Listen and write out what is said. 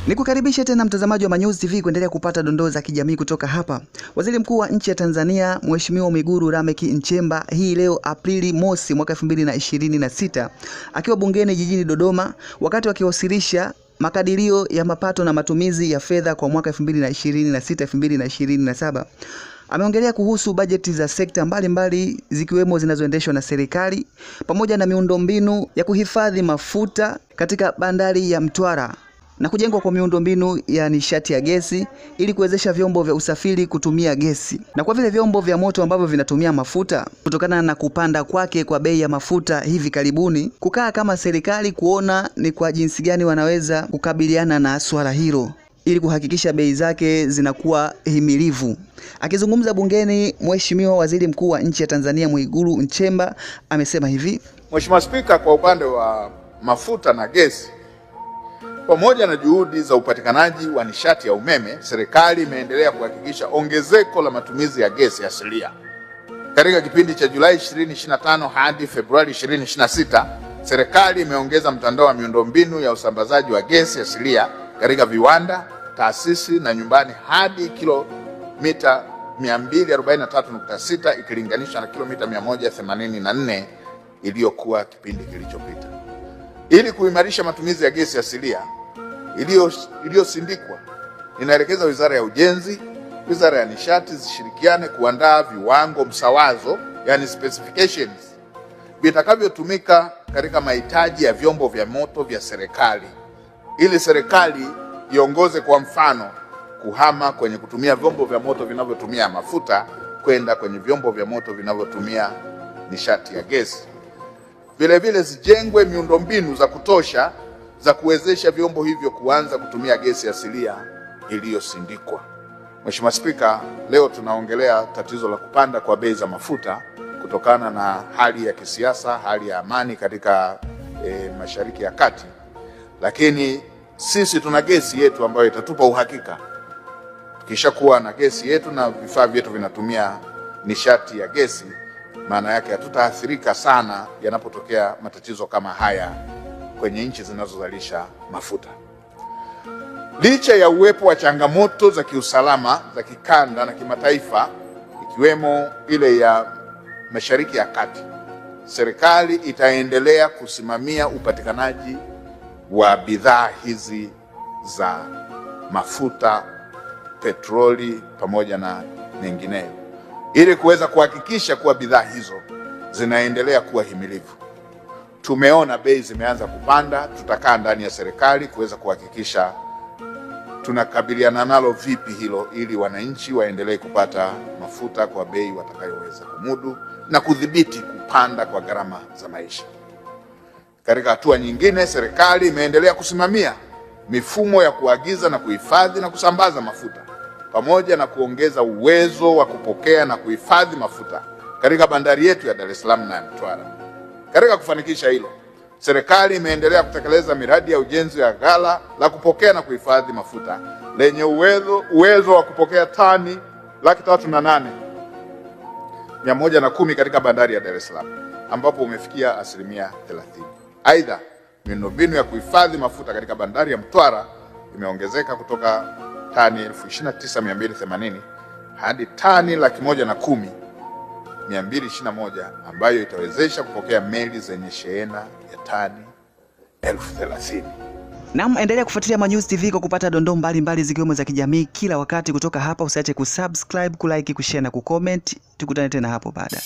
Nikukaribisha tena mtazamaji wa Manyuzi TV kuendelea kupata dondoo za kijamii kutoka hapa. Waziri Mkuu wa nchi ya Tanzania Mheshimiwa Mwigulu Lameck Nchemba hii leo Aprili mosi mwaka 2026 akiwa bungeni jijini Dodoma wakati wakiwasilisha makadirio ya mapato na matumizi ya fedha kwa mwaka 2026-2027 ameongelea kuhusu bajeti za sekta mbalimbali zikiwemo zinazoendeshwa na serikali pamoja na miundombinu ya kuhifadhi mafuta katika bandari ya Mtwara na kujengwa kwa miundombinu ya nishati ya gesi ili kuwezesha vyombo vya usafiri kutumia gesi. Na kwa vile vyombo vya moto ambavyo vinatumia mafuta kutokana na kupanda kwake kwa bei ya mafuta hivi karibuni, kukaa kama serikali kuona ni kwa jinsi gani wanaweza kukabiliana na swala hilo ili kuhakikisha bei zake zinakuwa himilivu. Akizungumza bungeni, Mheshimiwa Waziri Mkuu wa nchi ya Tanzania Mwigulu Nchemba amesema hivi: Mheshimiwa Spika, kwa upande wa mafuta na gesi, pamoja na juhudi za upatikanaji wa nishati ya umeme, serikali imeendelea kuhakikisha ongezeko la matumizi ya gesi asilia. Katika kipindi cha Julai 2025 hadi Februari 2026, serikali imeongeza mtandao wa miundombinu ya usambazaji wa gesi asilia katika viwanda, taasisi na nyumbani hadi kilomita 243.6 ikilinganishwa na kilomita 184 iliyokuwa kipindi kilichopita. Ili kuimarisha matumizi ya gesi asilia iliyosindikwa, inaelekeza Wizara ya Ujenzi, Wizara ya Nishati zishirikiane kuandaa viwango msawazo, yani specifications, vitakavyotumika katika mahitaji ya vyombo vya moto vya serikali, ili serikali iongoze kwa mfano kuhama kwenye kutumia vyombo vya moto vinavyotumia mafuta kwenda kwenye vyombo vya moto vinavyotumia nishati ya gesi. Vile vile zijengwe miundombinu za kutosha za kuwezesha vyombo hivyo kuanza kutumia gesi asilia iliyosindikwa. Mheshimiwa Spika, leo tunaongelea tatizo la kupanda kwa bei za mafuta kutokana na hali ya kisiasa, hali ya amani katika Mashariki ya Kati. Lakini sisi tuna gesi yetu ambayo itatupa uhakika. Tukishakuwa na gesi yetu na vifaa vyetu vinatumia nishati ya gesi, maana yake hatutaathirika sana yanapotokea matatizo kama haya kwenye nchi zinazozalisha mafuta. Licha ya uwepo wa changamoto za kiusalama za kikanda na kimataifa ikiwemo ile ya Mashariki ya Kati, serikali itaendelea kusimamia upatikanaji wa bidhaa hizi za mafuta, petroli pamoja na mengineyo ili kuweza kuhakikisha kuwa bidhaa hizo zinaendelea kuwa himilivu. Tumeona bei zimeanza kupanda, tutakaa ndani ya serikali kuweza kuhakikisha tunakabiliana nalo vipi hilo, ili wananchi waendelee kupata mafuta kwa bei watakayoweza kumudu na kudhibiti kupanda kwa gharama za maisha. Katika hatua nyingine, serikali imeendelea kusimamia mifumo ya kuagiza na kuhifadhi na kusambaza mafuta pamoja na kuongeza uwezo wa kupokea na kuhifadhi mafuta katika bandari yetu ya Dar es Salaam na Mtwara. Katika kufanikisha hilo, serikali imeendelea kutekeleza miradi ya ujenzi wa ghala la kupokea na kuhifadhi mafuta lenye uwezo wa kupokea tani 308,110 katika bandari ya Dar es Salaam ambapo umefikia 30%. Aidha, miundombinu ya kuhifadhi mafuta katika bandari ya Mtwara imeongezeka kutoka tani 29,280 hadi tani 110,221 ambayo itawezesha kupokea meli zenye shehena ya tani 30,000. Naam, endelea kufuatilia Manyuzi TV kwa kupata dondoo mbalimbali zikiwemo za kijamii kila wakati kutoka hapa. Usiache kusubscribe, kulike, kushare na kucomment. Tukutane tena hapo baada.